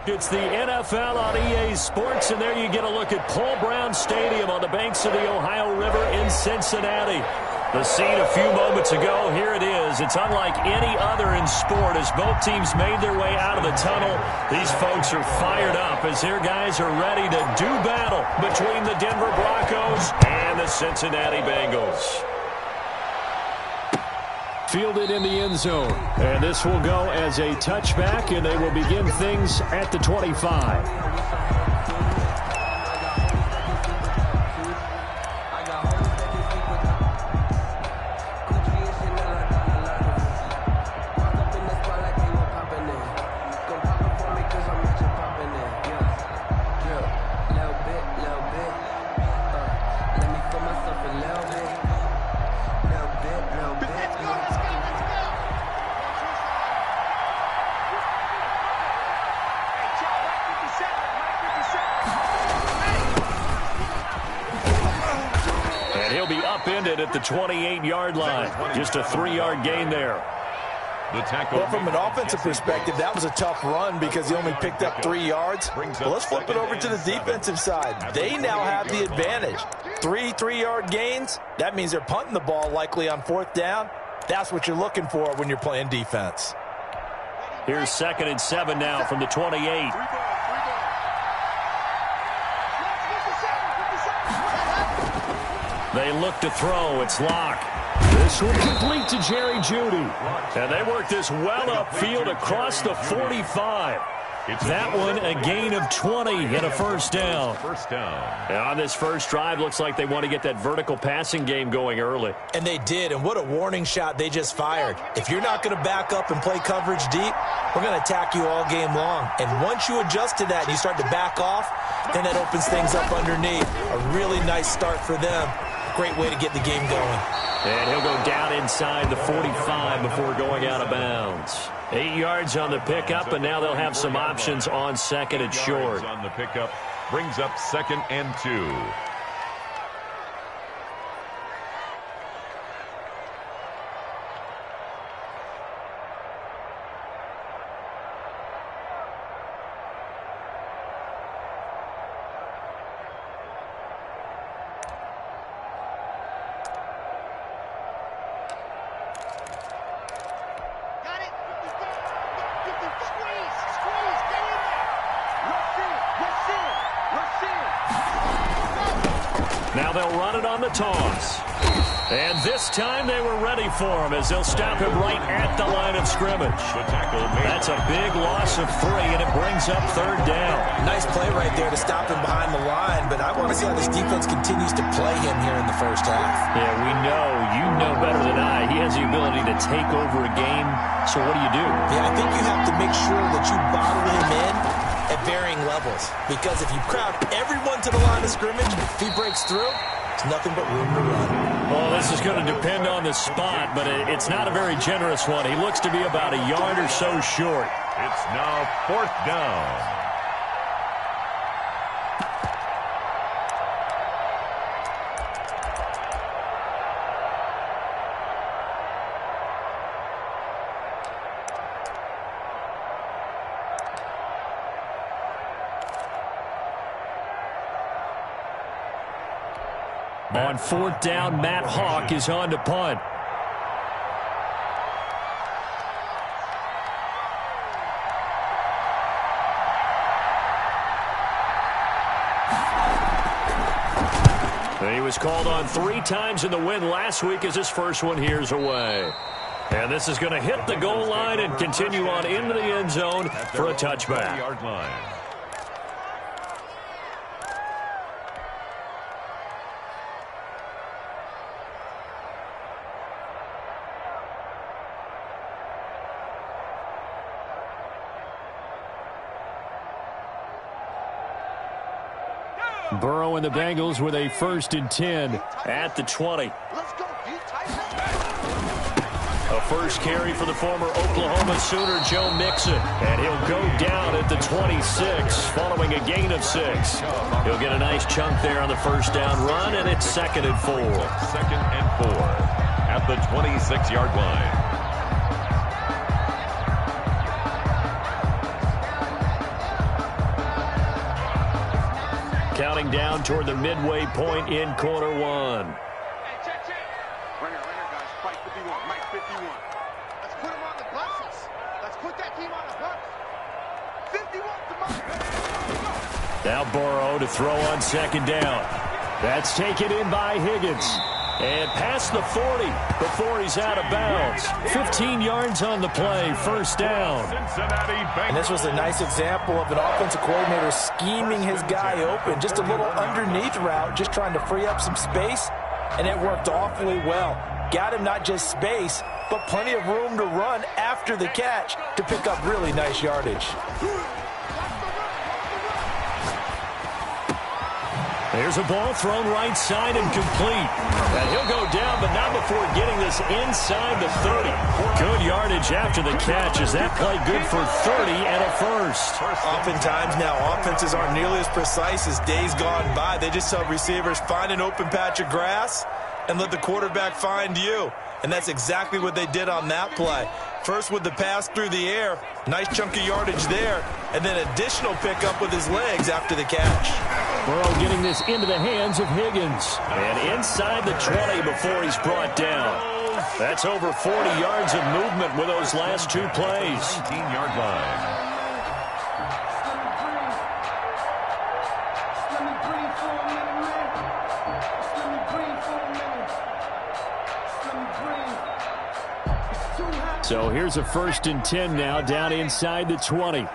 It's the NFL on EA Sports, and there you get a look at Paul Brown Stadium on the banks of the Ohio River in Cincinnati. The scene a few moments ago, here it is. It's unlike any other in sport as both teams made their way out of the tunnel. These folks are fired up as their guys are ready to do battle between the Denver Broncos and the Cincinnati Bengals. Fielded in the end zone. And this will go as a touchback, and they will begin things at the 25. At the 28-yard line. Just a 3-yard gain there. Well, from an offensive perspective, that was a tough run because he only picked up 3 yards. Well, let's flip it over to the defensive side. They now have the advantage. 3-3-yard gains, that means they're punting the ball likely on 4th down. That's what you're looking for when you're playing defense. Here's 2nd and 7 now from the 28. They look to throw. It's Locke. This will complete to Jerry Jeudy. And they work this well upfield across the 45. That one a gain of 20 and a first down. And on this first drive, looks like they want to get that vertical passing game going early. And they did, and what a warning shot they just fired. If you're not going to back up and play coverage deep, we're going to attack you all game long. And once you adjust to that and you start to back off, then that opens things up underneath. A really nice start for them. Great way to get the game going. And he'll go down inside the 45 before going out of bounds. 8 yards on the pickup, and now they'll have some options on 2nd and short. On the pickup brings up 2nd and 2. Now they'll run it on the toss. And this time they were ready for him as they'll stop him right at the line of scrimmage. That's a big loss of 3, and it brings up 3rd down. Nice play right there to stop him behind the line, but I want to see how this defense continues to play him here in the first half. Yeah, we know. You know better than I. He has the ability to take over a game, so what do you do? Yeah, I think you have to make sure that you bottle him in at varying levels, because if you crowd everyone to the line of scrimmage, if he breaks through, it's nothing but room to run. Well, this is going to depend on the spot, but it's not a very generous one. He looks to be about a yard or so short. It's now 4th down. On 4th down, Matt Hawk is on to punt. He was called on 3 times in the win last week as his first one here's away. And this is going to hit the goal line and continue on into the end zone for a touchback. Burrow and the Bengals with a 1st and 10 at the 20. A first carry for the former Oklahoma Sooner, Joe Mixon. And he'll go down at the 26 following a gain of 6. He'll get a nice chunk there on the first down run, and it's 2nd and 4. 2nd and 4 at the 26-yard line. counting down toward the midway point in quarter one. Right here, guys. Fight 51. Mike 51. Let's put him on the buses. Let's put that team on the bus. 51 to Mike. Now Burrow to throw on second down. That's taken in by Higgins. And past the 40 before he's out of bounds. 15 yards on the play, first down. And this was a nice example of an offensive coordinator scheming his guy open. Just a little underneath route, just trying to free up some space. And it worked awfully well. Got him not just space, but plenty of room to run after the catch to pick up really nice yardage. There's a ball thrown right side and complete. And he'll go down, but not before getting this inside the 30. Good yardage after the catch. Is that play good for 30 and a first? Oftentimes now, offenses aren't nearly as precise as days gone by. They just tell receivers, find an open patch of grass and let the quarterback find you. And that's exactly what they did on that play. First with the pass through the air, nice chunk of yardage there, and then additional pickup with his legs after the catch. Burrow getting this into the hands of Higgins. And inside the 20 before he's brought down. That's over 40 yards of movement with those last two plays. 19-yard line. So here's a 1st and 10 now, down inside the 20.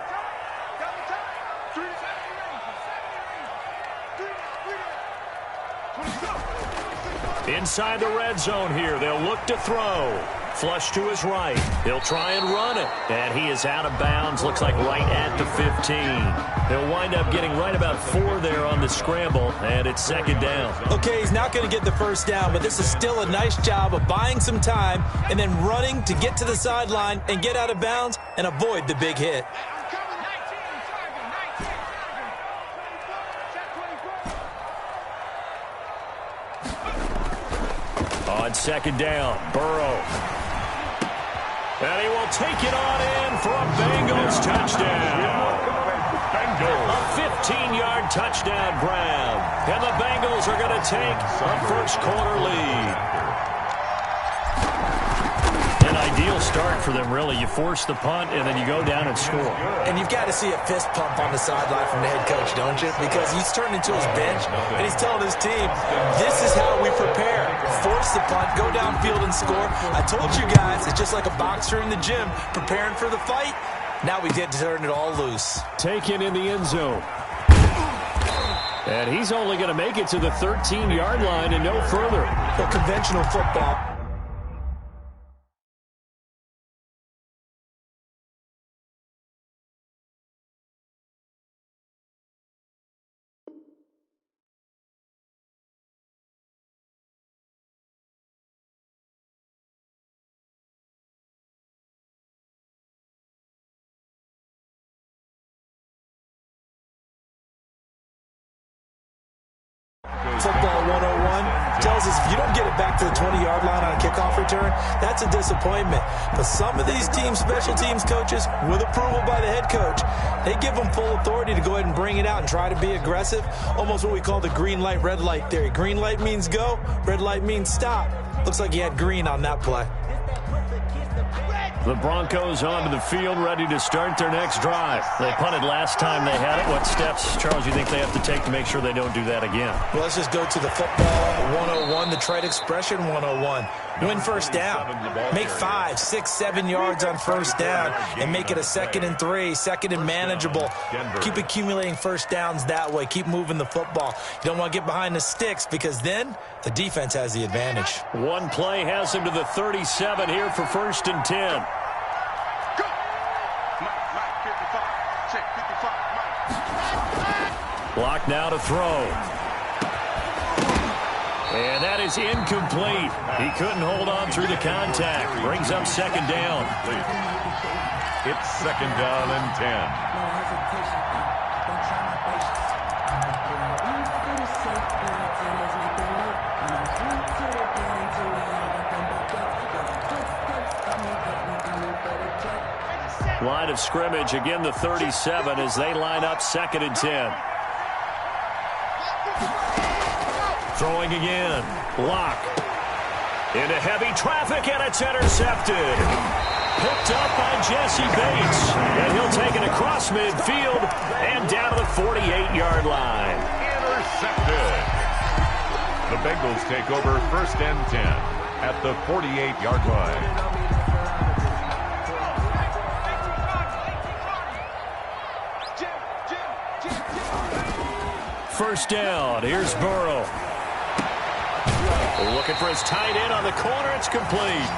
Inside the red zone here. They'll look to throw. Flush to his right. He'll try and run it. And he is out of bounds. Looks like right at the 15. He'll wind up getting right about 4 there on the scramble. And it's second down. Okay, he's not going to get the first down, but this is still a nice job of buying some time and then running to get to the sideline and get out of bounds and avoid the big hit. On second down, Burrow. And he will take it on in for a Bengals touchdown. A 15-yard touchdown grab. And the Bengals are going to take a first-quarter lead. An ideal start for them, really. You force the punt, and then you go down and score. And you've got to see a fist pump on the sideline from the head coach, don't you? Because he's turned into his bench, and he's telling his team, this is how we prepare. Force the punt, go downfield and score. I told you guys, it's just like a boxer in the gym preparing for the fight. Now we get to turn it all loose. Taken in the end zone. And he's only going to make it to the 13-yard line and no further. The conventional football. Football 101 tells us if you don't get it back to the 20-yard line on a kickoff return, that's a disappointment. But some of these special teams coaches, with approval by the head coach, they give them full authority to go ahead and bring it out and try to be aggressive. Almost what we call the green light, red light theory. Green light means go, red light means stop. Looks like he had green on that play. The Broncos onto the field, ready to start their next drive. They punted last time they had it. What steps, Charles, you think they have to take to make sure they don't do that again? Well, let's just go to the football 101, the trade expression 101. Win first down. Make 5, 6, 7 yards on first down and make it a 2nd and 3, 2nd and manageable. Keep accumulating first downs that way. Keep moving the football. You don't want to get behind the sticks because then the defense has the advantage. One play has him to the 37 here for 1st and 10. Block now to throw. And that is incomplete. He couldn't hold on through the contact. Brings up second down. It's second down and 10. Line of scrimmage, again the 37 as they line up 2nd and 10. Throwing again. Locke. Into heavy traffic, and it's intercepted. Picked up by Jesse Bates. And he'll take it across midfield and down to the 48-yard line. Intercepted. The Bengals take over 1st and 10 at the 48-yard line. First down. Here's Burrow. Looking for his tight end on the corner. It's complete.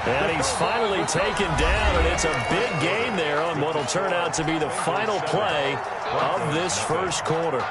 And he's finally taken down, and it's a big gain there on what will turn out to be the final play of this first quarter.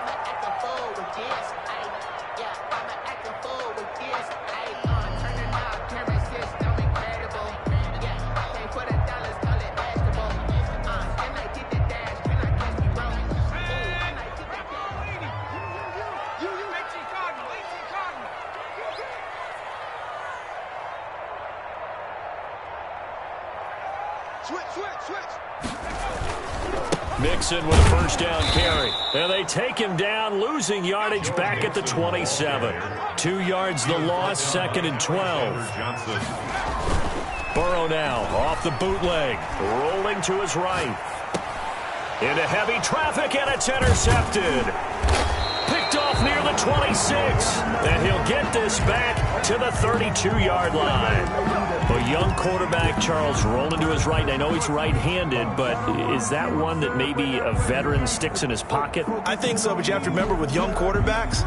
Mixon with a first down carry. And they take him down, losing yardage back at the 27. 2 yards the loss, 2nd and 12. Burrow now off the bootleg, rolling to his right. Into heavy traffic, and it's intercepted. Picked off near the 26. And he'll get this back to the 32-yard line. A young quarterback, Charles, rolling to his right. I know he's right-handed, but is that one that maybe a veteran sticks in his pocket? I think so, but you have to remember with young quarterbacks,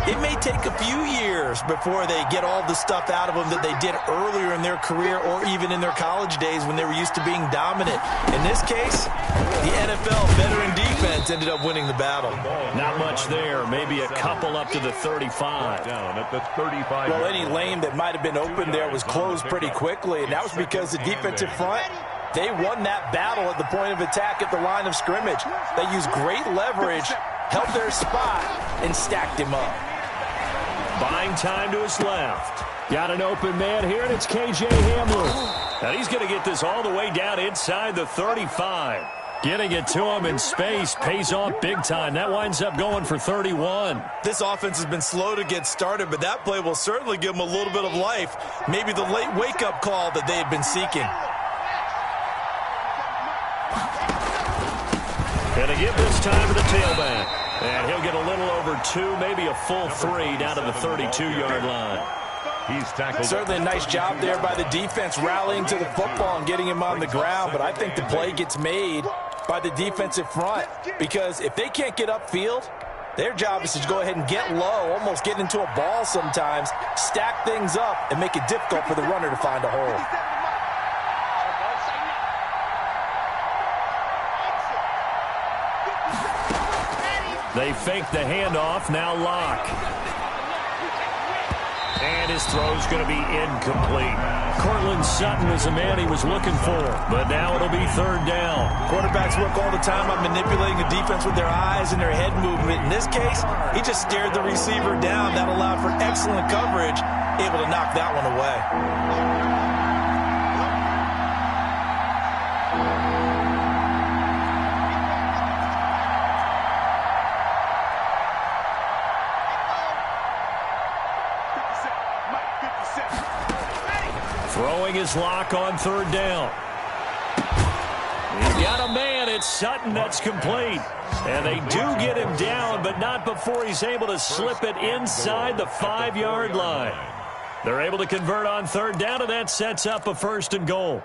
it may take a few years before they get all the stuff out of them that they did earlier in their career or even in their college days when they were used to being dominant. In this case, the NFL veteran defense ended up winning the battle. Not much there. Maybe a couple up to the 35. Down at the 35. Well, any lane that might have been open there was closed pretty quickly, and that was because the defensive front, they won that battle at the point of attack at the line of scrimmage. They used great leverage, held their spot, and stacked him up. Buying time to his left. Got an open man here, and it's KJ Hamler. And he's going to get this all the way down inside the 35. Getting it to him in space pays off big time. That winds up going for 31. This offense has been slow to get started, but that play will certainly give them a little bit of life. Maybe the late wake-up call that they had been seeking. And to give this time to the tailback. And he'll get a little over 2, maybe a full 3 down to the 32-yard line. He's tackled. Certainly a nice job there by the defense rallying to the football and getting him on the ground, but I think the play gets made by the defensive front because if they can't get upfield, their job is to go ahead and get low, almost get into a ball sometimes, stack things up, and make it difficult for the runner to find a hole. They fake the handoff, now Locke. And his throw's going to be incomplete. Cortland Sutton is the man he was looking for, but now it'll be 3rd down. Quarterbacks work all the time on manipulating the defense with their eyes and their head movement. In this case, he just stared the receiver down. That allowed for excellent coverage, able to knock that one away. Throwing his Locke on 3rd down. He's got a man. It's Sutton. That's complete. And they do get him down, but not before he's able to slip it inside the 5-yard line. They're able to convert on 3rd down, and that sets up a 1st and goal.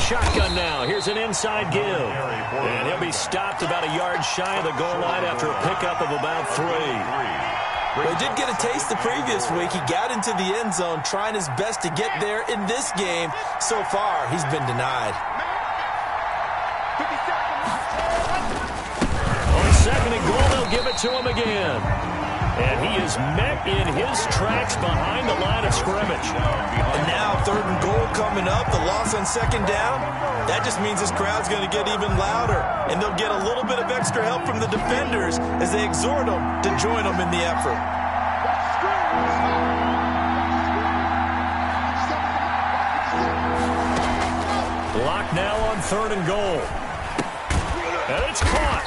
Shotgun now. Here's an inside give. And he'll be stopped about a yard shy of the goal line after a pickup of about 3. Well, he did get a taste the previous week. He got into the end zone trying his best to get there in this game. So far, he's been denied. On 2nd and goal, they'll give it to him again. And he is met in his tracks behind the line of scrimmage. And now 3rd and goal coming up. The loss on 2nd down. That just means this crowd's going to get even louder. And they'll get a little bit of extra help from the defenders as they exhort them to join them in the effort. Block now on 3rd and goal. And it's caught.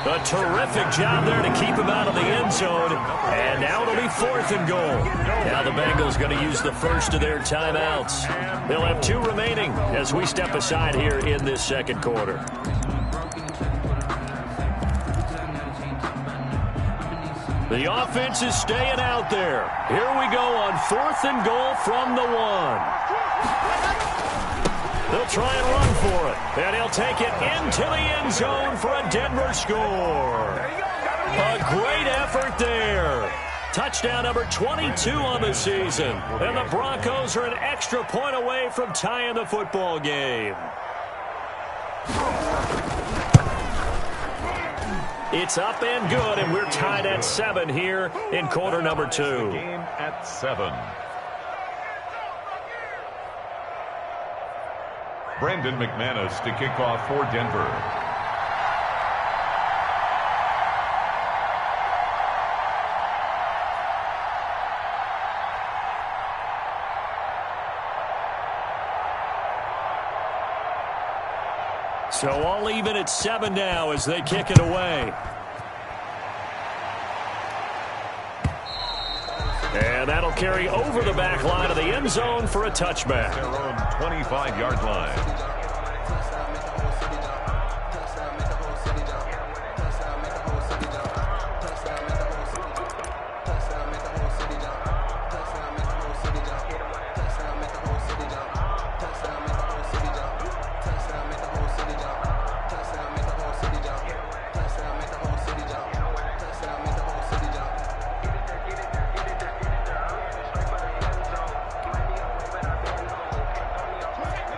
A terrific job there to keep him out of the end zone. And now it'll be 4th and goal. Now the Bengals going to use the first of their timeouts. They'll have 2 remaining as we step aside here in this 2nd quarter. The offense is staying out there. Here we go on 4th and goal from the 1. They'll try and run for it. And he'll take it into the end zone for a Denver score. A great effort there. Touchdown number 22 on the season. And the Broncos are an extra point away from tying the football game. It's up and good, and we're tied at 7 here in quarter number 2. Game at 7. Brandon McManus to kick off for Denver. So all even at 7 now as they kick it away. And that'll carry over the back line of the end zone for a touchback. Their own 25-yard line.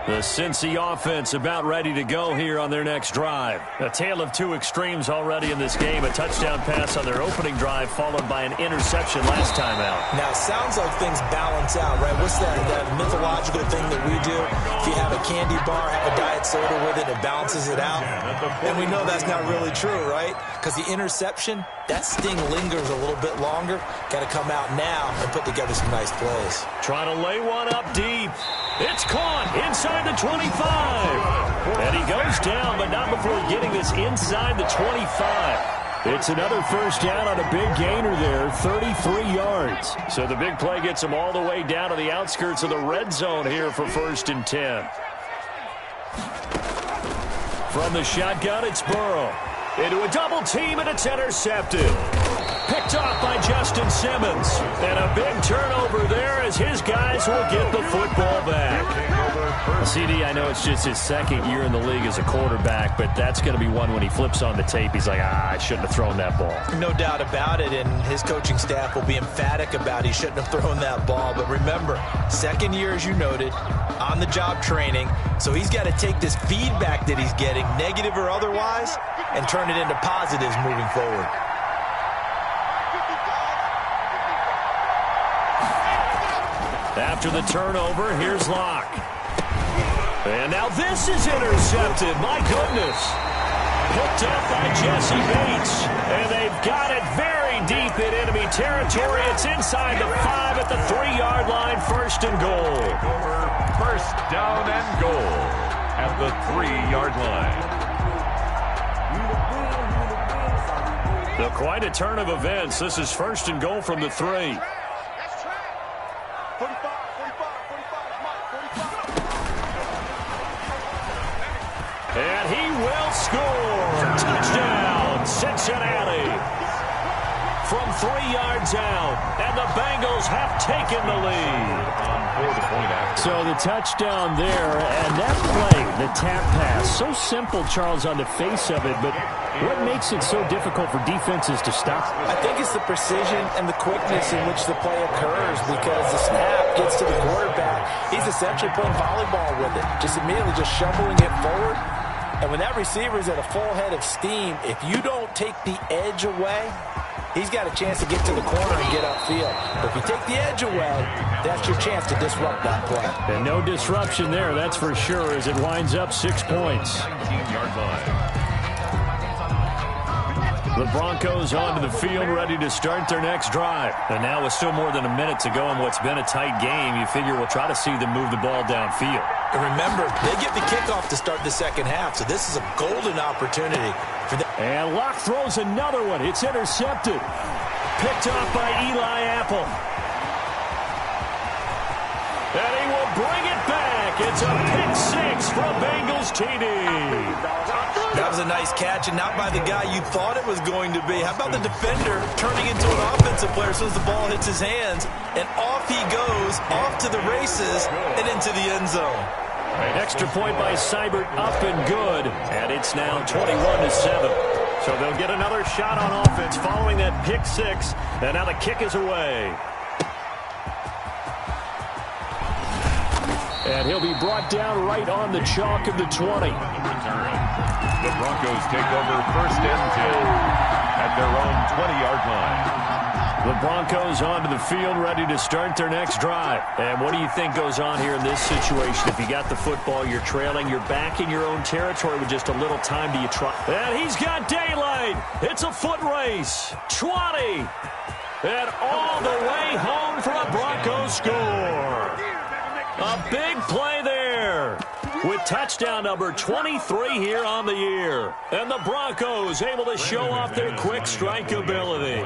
The Cincy offense about ready to go here on their next drive. A tale of 2 extremes already in this game. A touchdown pass on their opening drive followed by an interception last time out. Now, it sounds like things balance out, right? What's that mythological thing that we do? If you have a candy bar, have a diet soda with it, it balances it out. And we know that's not really true, right? Because the interception, that sting lingers a little bit longer. Got to come out now and put together some nice plays. Trying to lay one up deep. It's caught inside the 25. And he goes down, but not before getting this inside the 25. It's another first down on a big gainer there, 33 yards. So the big play gets him all the way down to the outskirts of the red zone here for 1st and 10. From the shotgun, it's Burrow. Into a double team, and it's intercepted. Picked off by Justin Simmons. And a big turnover there as his guys will get the football back. CD, I know it's just his 2nd year in the league as a quarterback, but that's going to be one when he flips on the tape. He's like, I shouldn't have thrown that ball. No doubt about it, and his coaching staff will be emphatic about he shouldn't have thrown that ball. But remember, 2nd year, as you noted, on-the-job training. So he's got to take this feedback that he's getting, negative or otherwise, and turn it into positives moving forward. After the turnover, here's Locke. And now this is intercepted. My goodness. Picked up by Jesse Bates. And they've got it very deep in enemy territory. It's inside the 5 at the 3-yard line. 1st and goal. First down and goal at the 3-yard line. So quite a turn of events. This is 1st and goal from the 3. And he will score. Touchdown, Cincinnati. From 3 yards out. And the Bengals have taken the lead. So the touchdown there. And that play, the tap pass, so simple, Charles, on the face of it. But what makes it so difficult for defenses to stop? I think it's the precision and the quickness in which the play occurs, because the snap gets to the quarterback. He's essentially playing volleyball with it, just immediately just shoveling it forward. And when that receiver is at a full head of steam, if you don't take the edge away, he's got a chance to get to the corner and get upfield. But if you take the edge away, that's your chance to disrupt that play. And no disruption there, that's for sure, as it winds up 6 points. 19-yard line. The Broncos onto the field, ready to start their next drive. And now with still more than a minute to go in what's been a tight game, you figure we'll try to see them move the ball downfield. And remember, they get the kickoff to start the second half, so this is a golden opportunity for them. And Locke throws another one. It's intercepted. Picked off by Eli Apple. And he will bring it back. It's a pick six from Bengals TD. That was a nice catch, and not by the guy you thought it was going to be. How about the defender turning into an offensive player as soon as the ball hits his hands, and off he goes, off to the races, and into the end zone. Extra point by Seibert, up and good. And it's now 21-7. So they'll get another shot on offense following that pick six, and now the kick is away. And he'll be brought down right on the chalk of the 20. The Broncos take over first and 10 at their own 20-yard line. The Broncos onto the field, ready to start their next drive. And what do you think goes on here in this situation? If you got the football, you're trailing, you're back in your own territory with just a little time. Do you try? And he's got daylight. It's a foot race. 20. And all the way home for a Broncos score. A big play there with touchdown number 23 here on the year. And the Broncos able to show off their quick strike ability.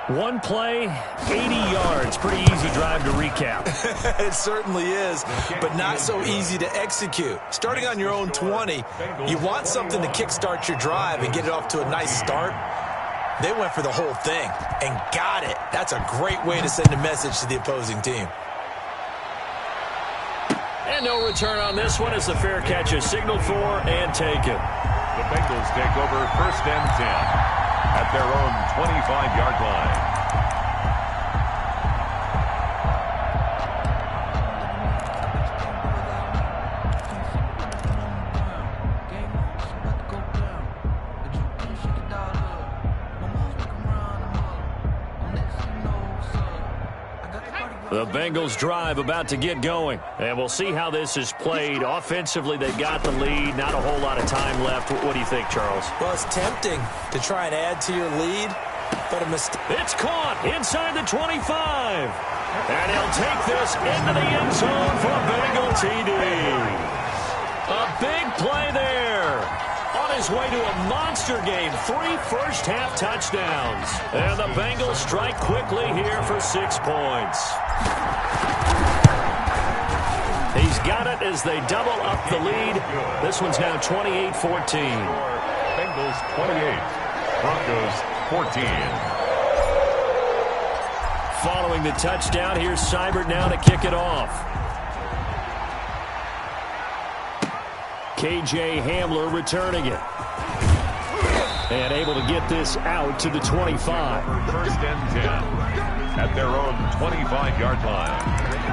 One play, 80 yards. Pretty easy drive to recap. It certainly is, but not so easy to execute. Starting on your own 20, you want something to kickstart your drive and get it off to a nice start. They went for the whole thing and got it. That's a great way to send a message to the opposing team. And no return on this one as the fair catch is signaled for and taken. The Bengals take over first and 10 at their own 25-yard line. The Bengals drive about to get going. And we'll see how this is played. Offensively, they got the lead. Not a whole lot of time left. What do you think, Charles? Well, it's tempting to try and add to your lead, but a mistake. It's caught inside the 25. And he'll take this into the end zone for a Bengal TD. A big play there. On his way to a monster game. 3 first-half touchdowns. And the Bengals strike quickly here for 6 points. He's got it as they double up the lead. This one's now 28-14. Bengals 28, Broncos 14. Following the touchdown, here's Seibert now to kick it off. KJ Hamler returning it. And able to get this out to the 25. First and 10 at their own 25-yard line.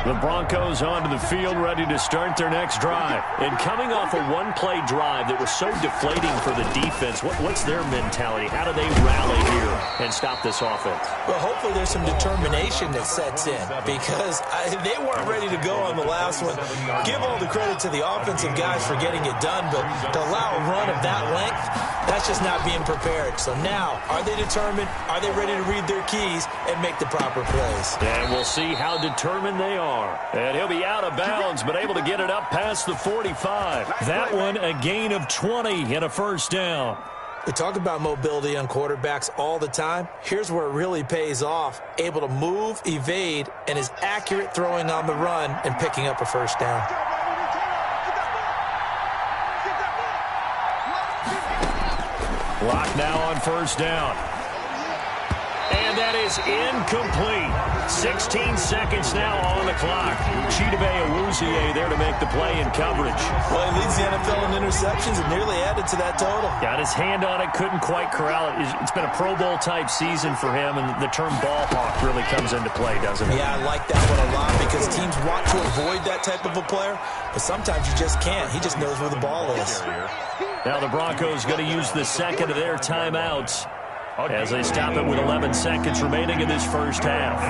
The Broncos onto the field, ready to start their next drive. And coming off a one-play drive that was so deflating for the defense, what's their mentality? How do they rally here and stop this offense? Well, hopefully there's some determination that sets in because they weren't ready to go on the last one. Give all the credit to the offensive guys for getting it done, but to allow a run of that length, that's just not being prepared. So now, are they determined? Are they ready to read their keys and make the proper plays? And we'll see how determined they are. And he'll be out of bounds, but able to get it up past the 45. That one, a gain of 20 and a first down. We talk about mobility on quarterbacks all the time. Here's where it really pays off. Able to move, evade, and is accurate throwing on the run and picking up a first down. Lock now on first down. And that is incomplete. 16 seconds now on the clock. Chidobe Awuzie there to make the play in coverage. Well, he leads the NFL in interceptions and nearly added to that total. Got his hand on it, couldn't quite corral it. It's been a Pro Bowl type season for him, and the term ball hawk really comes into play, doesn't it? Yeah, I like that one a lot because teams want to avoid that type of a player, but sometimes you just can't. He just knows where the ball is. Now the Broncos going to use the second of their timeouts as they stop it with 11 seconds remaining in this first half.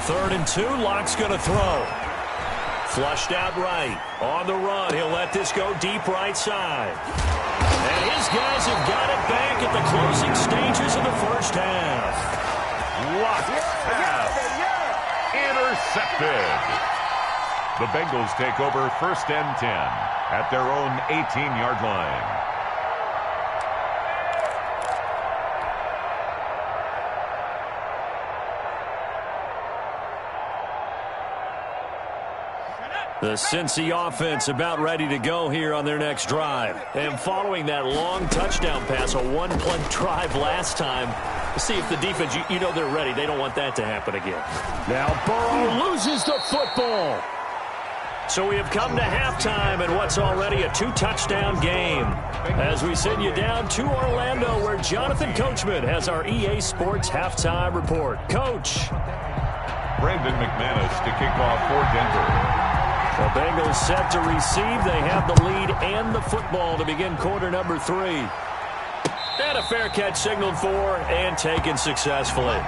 3rd and 2, Locke's going to throw. Flushed out right. On the run, he'll let this go deep right side. And his guys have got it back at the closing stages of the first half. Locke pass. Intercepted. The Bengals take over 1st and 10 at their own 18-yard line. The Cincy offense about ready to go here on their next drive. And following that long touchdown pass, a one-play drive last time, see if the defense, you know they're ready. They don't want that to happen again. Now Burrow loses the football. So we have come to halftime in what's already a 2-touchdown game. As we send you down to Orlando, where Jonathan Coachman has our EA Sports halftime report. Coach. Brandon McManus to kick off for Denver. The Bengals set to receive. They have the lead and the football to begin quarter number 3. And a fair catch signaled for and taken successfully.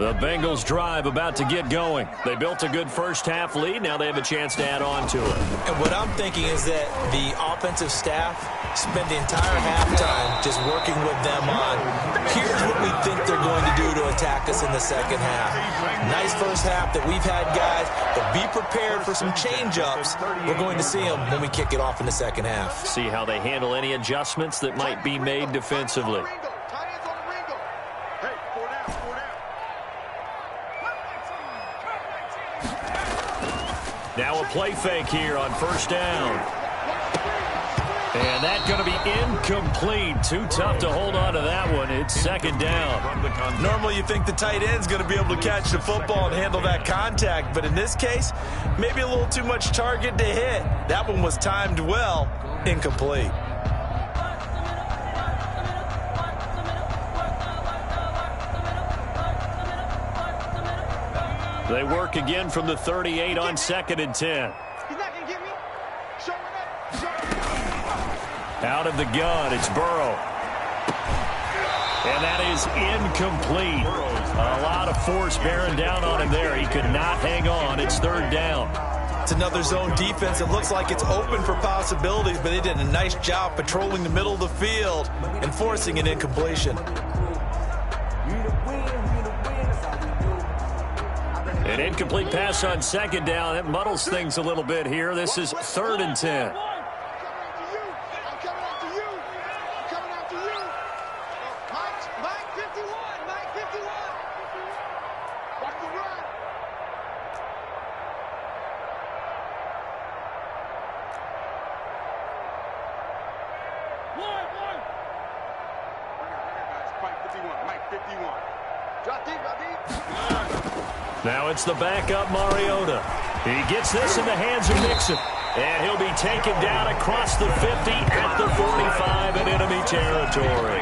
The Bengals drive about to get going. They built a good first half lead. Now they have a chance to add on to it. And what I'm thinking is that the offensive staff spent the entire halftime just working with them on, here's what we think they're going to do to attack us in the second half. Nice first half that we've had, guys, but be prepared for some change-ups. We're going to see them when we kick it off in the second half. See how they handle any adjustments that might be made defensively. Now a play fake here on 1st down. And that's going to be incomplete. Too tough to hold on to that one. It's 2nd down. Normally you think the tight end's going to be able to catch the football and handle that contact, but in this case, maybe a little too much target to hit. That one was timed well. Incomplete. They work again from the 38 on 2nd and 10. He's not going to get me. Show him up. Out of the gun, it's Burrow. And that is incomplete. A lot of force bearing down on him there. He could not hang on. It's 3rd down. It's another zone defense. It looks like it's open for possibilities, but they did a nice job patrolling the middle of the field and forcing an incompletion. An incomplete pass on 2nd down. That muddles things a little bit here. This is 3rd and 10. Now it's the backup Mariota. He gets this in the hands of Nixon. And he'll be taken down across the 50 at the 45 in enemy territory.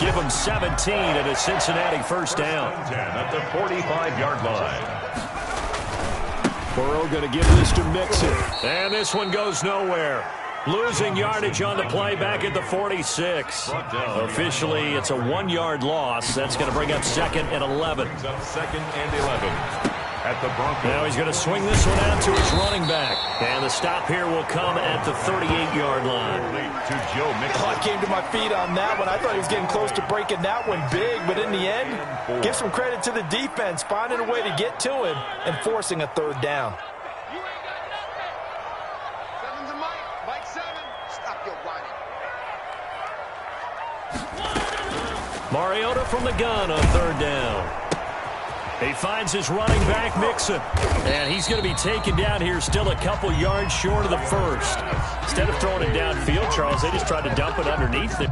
Give him 17 at a Cincinnati 1st down. 10 at the 45-yard line. Burrow going to give this to Mixon. And this one goes nowhere. Losing yardage on the play back at the 46. Officially, it's a 1-yard loss. That's going to bring up 2nd and 11. 2nd and 11 at the Broncos. Now he's going to swing this one out to his running back. And the stop here will come at the 38-yard line. To Joe Mixon. I came to my feet on that one. I thought he was getting close to breaking that one big, but in the end, give some credit to the defense, finding a way to get to him and forcing a 3rd down. Mariota from the gun on third down. He finds his running back, Mixon. And he's going to be taken down here still a couple yards short of the first. Instead of throwing it downfield, Charles, they just tried to dump it underneath it.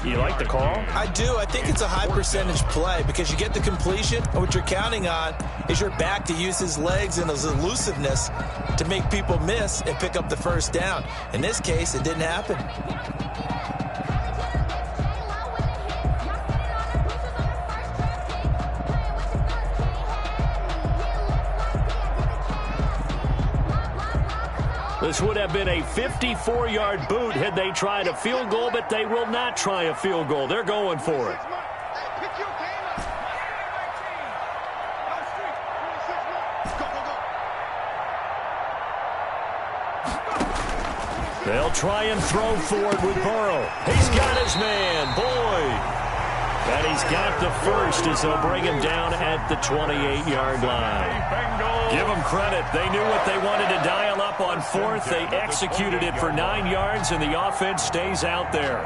You like the call? I do. I think it's a high percentage play because you get the completion, and what you're counting on is your back to use his legs and his elusiveness to make people miss and pick up the first down. In this case, it didn't happen. This would have been a 54-yard boot had they tried a field goal, but they will not try a field goal. They're going for it. They'll try and throw for it with Burrow. He's got his man, Boyd. And he's got the first as they'll bring him down at the 28-yard line. Give them credit. They knew what they wanted to dial up on fourth. They executed it for 9 yards, and the offense stays out there.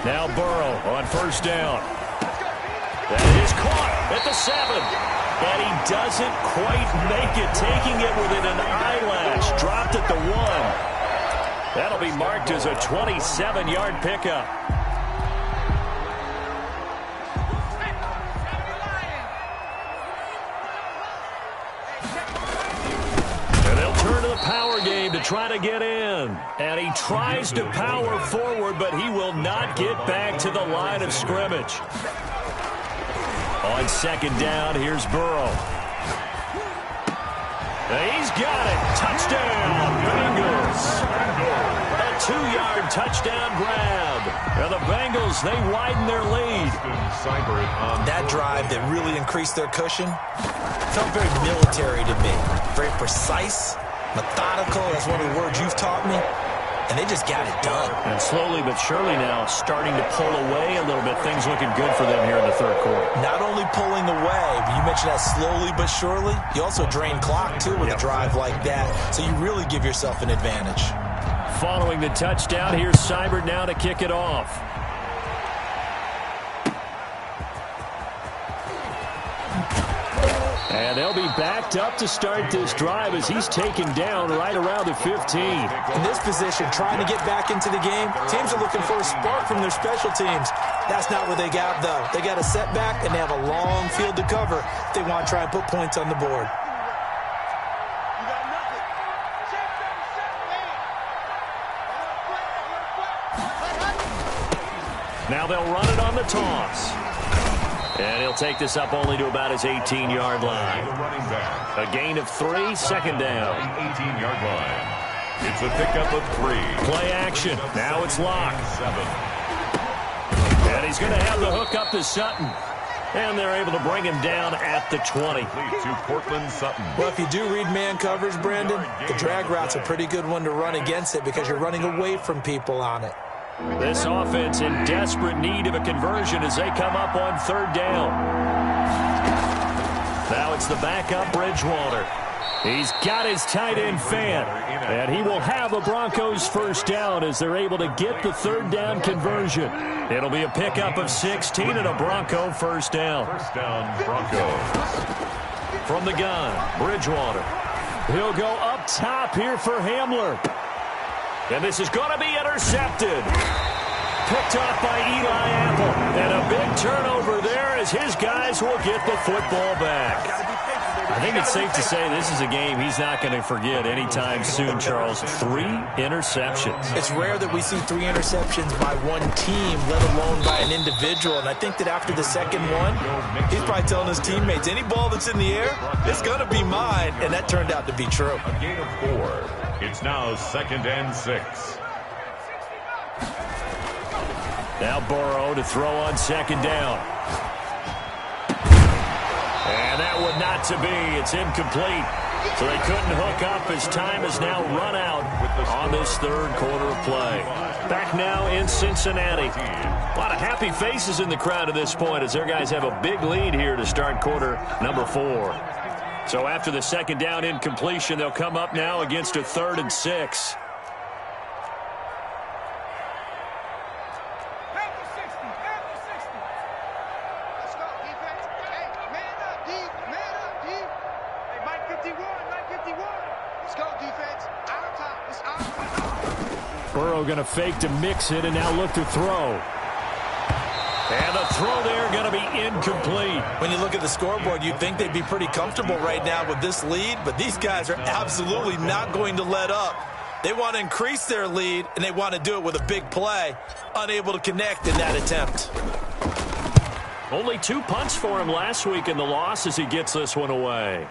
Now Burrow on first down. That is caught at the 7. And he doesn't quite make it, taking it within an eyelash. Dropped at the 1. That'll be marked as a 27-yard pickup. Power game to try to get in. And he tries to power forward, but he will not get back to the line of scrimmage. On second down, here's Burrow. He's got it. Touchdown, Bengals. A 2-yard touchdown grab. And the Bengals, they widen their lead. That drive that really increased their cushion felt very military to me. Very precise. Methodical, that's one of the words you've taught me. And they just got it done. And slowly but surely now starting to pull away a little bit. Things looking good for them here in the third quarter. Not only pulling away, but you mentioned that slowly but surely. You also drain clock, too, with a drive like that. So you really give yourself an advantage. Following the touchdown, here's Seibert now to kick it off. And they'll be backed up to start this drive as he's taken down right around the 15. In this position, trying to get back into the game, teams are looking for a spark from their special teams. That's not what they got, though. They got a setback, and they have a long field to cover if they want to try and put points on the board. Now they'll run it on the toss. And he'll take this up only to about his 18-yard line. A gain of 3, second down. 18-yard line. It's a pickup of 3. Play action. Now it's Locke. 7. And he's going to have the hook up to Sutton. And they're able to bring him down at the 20. To Cortland Sutton. Well, if you do read man coverage, Brandon, the drag route's a pretty good one to run against it because you're running away from people on it. This offense in desperate need of a conversion as they come up on third down. Now it's the backup Bridgewater. He's got his tight end Fant. And he will have a Broncos first down as they're able to get the third down conversion. It'll be a pickup of 16 and a Bronco first down. First down, Broncos. From the gun, Bridgewater. He'll go up top here for Hamler. And this is going to be intercepted. Picked off by Eli Apple. And a big turnover there as his guys will get the football back. I think it's safe to say this is a game he's not going to forget anytime soon, Charles. 3 interceptions. It's rare that we see 3 interceptions by one team, let alone by an individual. And I think that after the second one, he's probably telling his teammates, any ball that's in the air, it's going to be mine. And that turned out to be true. A gain of 4. It's now 2nd and 6. Now Burrow to throw on 2nd down. And that would not to be. It's incomplete. So they couldn't hook up as time has now run out on this 3rd quarter of play. Back now in Cincinnati. A lot of happy faces in the crowd at this point as their guys have a big lead here to start quarter number 4. So after the 2nd down incompletion, they'll come up now against a 3rd and 6. Burrow going to fake to mix it and now look to throw. And the throw there going to be incomplete. When you look at the scoreboard, you'd think they'd be pretty comfortable right now with this lead, but these guys are absolutely not going to let up. They want to increase their lead, and they want to do it with a big play. Unable to connect in that attempt. Only 2 punts for him last week in the loss as he gets this one away.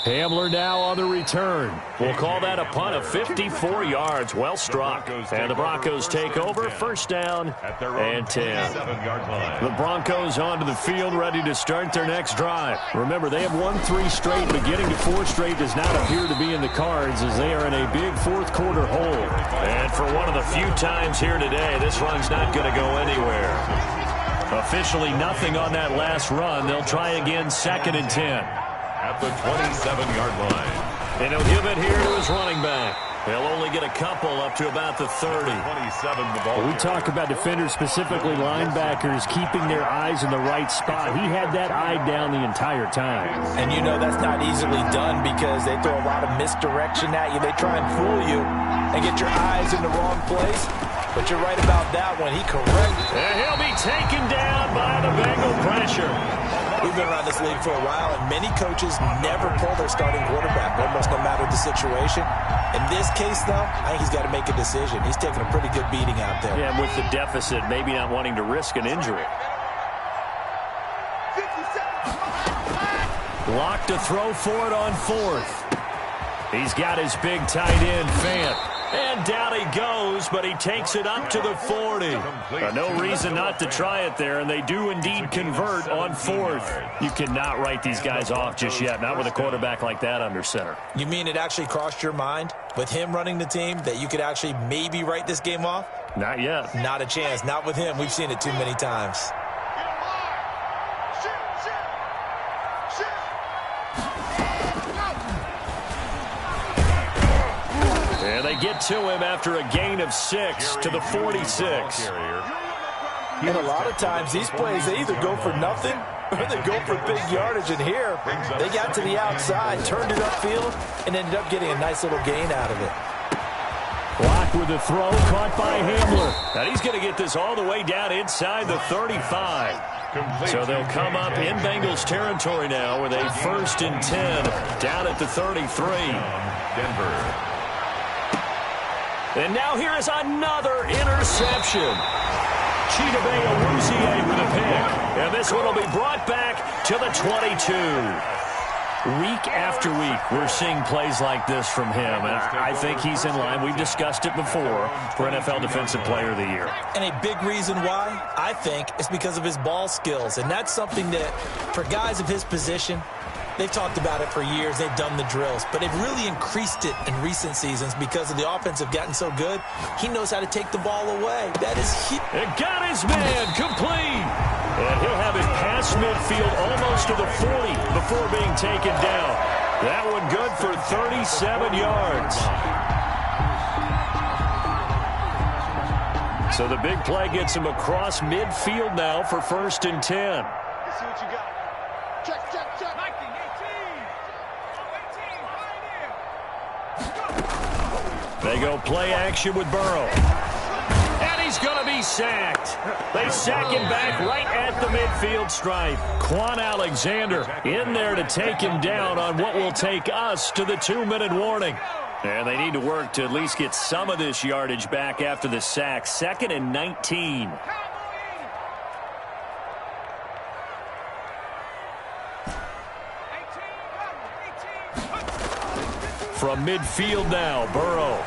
Hamler now on the return. We'll call that a punt of 54 yards. Well struck. And the Broncos take over. 1st down and 10. The Broncos onto the field ready to start their next drive. Remember, they have won 3 straight, but getting to 4 straight does not appear to be in the cards as they are in a big 4th quarter hole. And for one of the few times here today, this run's not going to go anywhere. Officially nothing on that last run. They'll try again 2nd and 10. At the 27-yard line. And he'll give it here to his running back. They'll only get a couple up to about the 30. 27 the ball. We talk about defenders, specifically linebackers, keeping their eyes in the right spot. He had that eye down the entire time. And you know that's not easily done because they throw a lot of misdirection at you. They try and fool you and get your eyes in the wrong place. But you're right about that one. He corrected. And he'll be taken down by the Bengal pressure. We've been around this league for a while, and many coaches never pull their starting quarterback, almost no matter the situation. In this case, though, I think he's got to make a decision. He's taking a pretty good beating out there. Yeah, with the deficit, maybe not wanting to risk an injury. Locked to throw for it on 4th. He's got his big tight end, Fant. And down he goes, but he takes it up to the 40. No reason not to try it there, and they do indeed convert on 4th. You cannot write these guys off just yet, not with a quarterback like that under center. You mean it actually crossed your mind, with him running the team, that you could actually maybe write this game off? Not yet. Not a chance. Not with him. We've seen it too many times. And they get to him after a gain of 6 to the 46. And a lot of times these plays, they either go for nothing or they go for big yardage. And here, they got to the outside, turned it upfield, and ended up getting a nice little gain out of it. Blocked with the throw, caught by Hamler. And he's going to get this all the way down inside the 35. So they'll come up in Bengals territory now with a 1st and 10 down at the 33. Denver. And now here is another interception. Chidobe Awuzie with a pick. And this one will be brought back to the 22. Week after week, we're seeing plays like this from him. And I think he's in line. We've discussed it before for NFL Defensive Player of the Year. And a big reason why, I think, is because of his ball skills. And that's something that, for guys of his position, they've talked about it for years. They've done the drills. But they've really increased it in recent seasons because of the offense have gotten so good. He knows how to take the ball away. That is huge. It got his man complete. And he'll have it past midfield almost to the 40 before being taken down. That one good for 37 yards. So the big play gets him across midfield now for 1st and 10. Let's see what you got. Check, check, check. 19, 18. They go play action with Burrow. And he's going to be he's sacked. They sack him back right at the midfield stripe. Quan Alexander in there to take him down on what will take us to the 2-minute warning. And they need to work to at least get some of this yardage back after the sack. 2nd and 19. From midfield now, Burrow.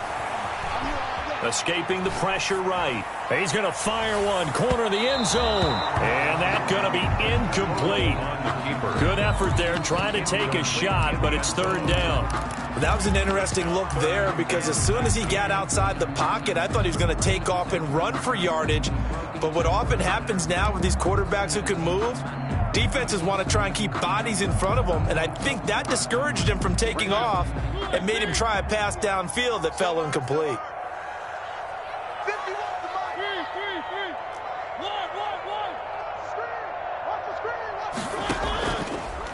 Escaping the pressure right. He's going to fire one. Corner of the end zone. And that's going to be incomplete. Good effort there trying to take a shot, but it's 3rd down. That was an interesting look there because as soon as he got outside the pocket, I thought he was going to take off and run for yardage. But what often happens now with these quarterbacks who can move, defenses want to try and keep bodies in front of them, and I think that discouraged him from taking off and made him try a pass downfield that fell incomplete.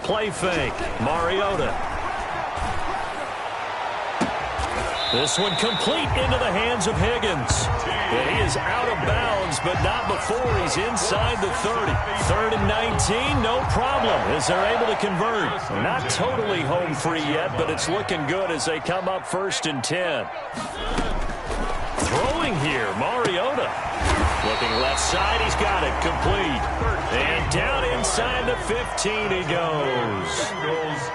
Play fake. Mariota. This one complete into the hands of Higgins. And he is out of bounds, but not before he's inside the 30. 3rd and 19, no problem as they're able to convert. Not totally home free yet, but it's looking good as they come up 1st and 10. Throwing here, Mariota. Looking left side, he's got it, complete. And down inside the 15 he goes.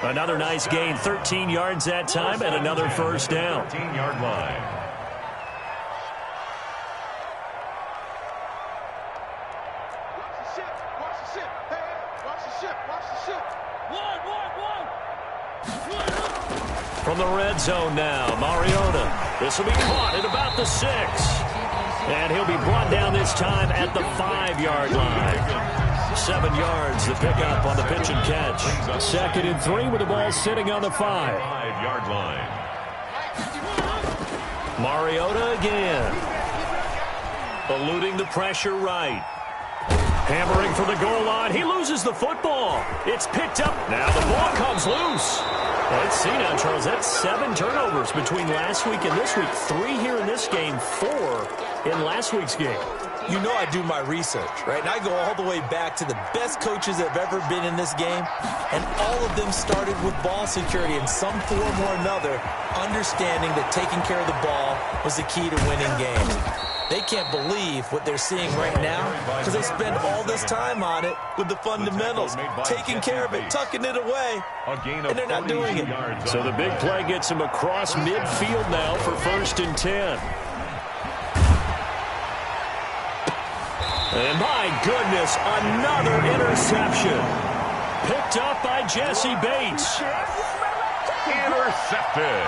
Another nice gain, 13 yards that time, and another 1st down. 15-yard line. From the red zone now, Mariota. This will be caught at about the 6. And he'll be brought down this time at the 5-yard line. 7 yards the pickup on the pitch and catch. 2nd and 3 with the ball sitting on the 5. 5-yard line. Mariota again. Eluding the pressure right. Hammering for the goal line. He loses the football. It's picked up. Now the ball comes loose. Let's see now, Charles. That's 7 turnovers between last week and this week. 3 here in this game, 4 in last week's game. You know I do my research, right? And I go all the way back to the best coaches that have ever been in this game, and all of them started with ball security in some form or another, understanding that taking care of the ball was the key to winning games. They can't believe what they're seeing right now because they spend all this time on it with the fundamentals, taking care of it, tucking it away, and they're not doing it. So the big play gets him across midfield now for 1st and 10. And my goodness, another interception. Picked up by Jesse Bates. Intercepted.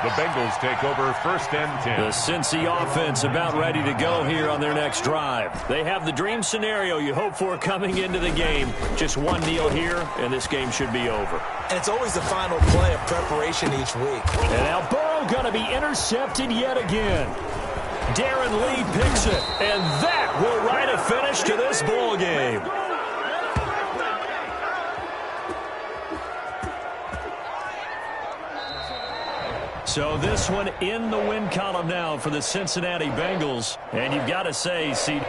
The Bengals take over 1st and 10. The Cincy offense about ready to go here on their next drive. They have the dream scenario you hope for coming into the game. Just one kneel here, and this game should be over. And it's always the final play of preparation each week. And now Burrow going to be intercepted yet again. Darren Lee picks it, and that will write a finish to this ball game. So this one in the win column now for the Cincinnati Bengals. And you've got to say, see...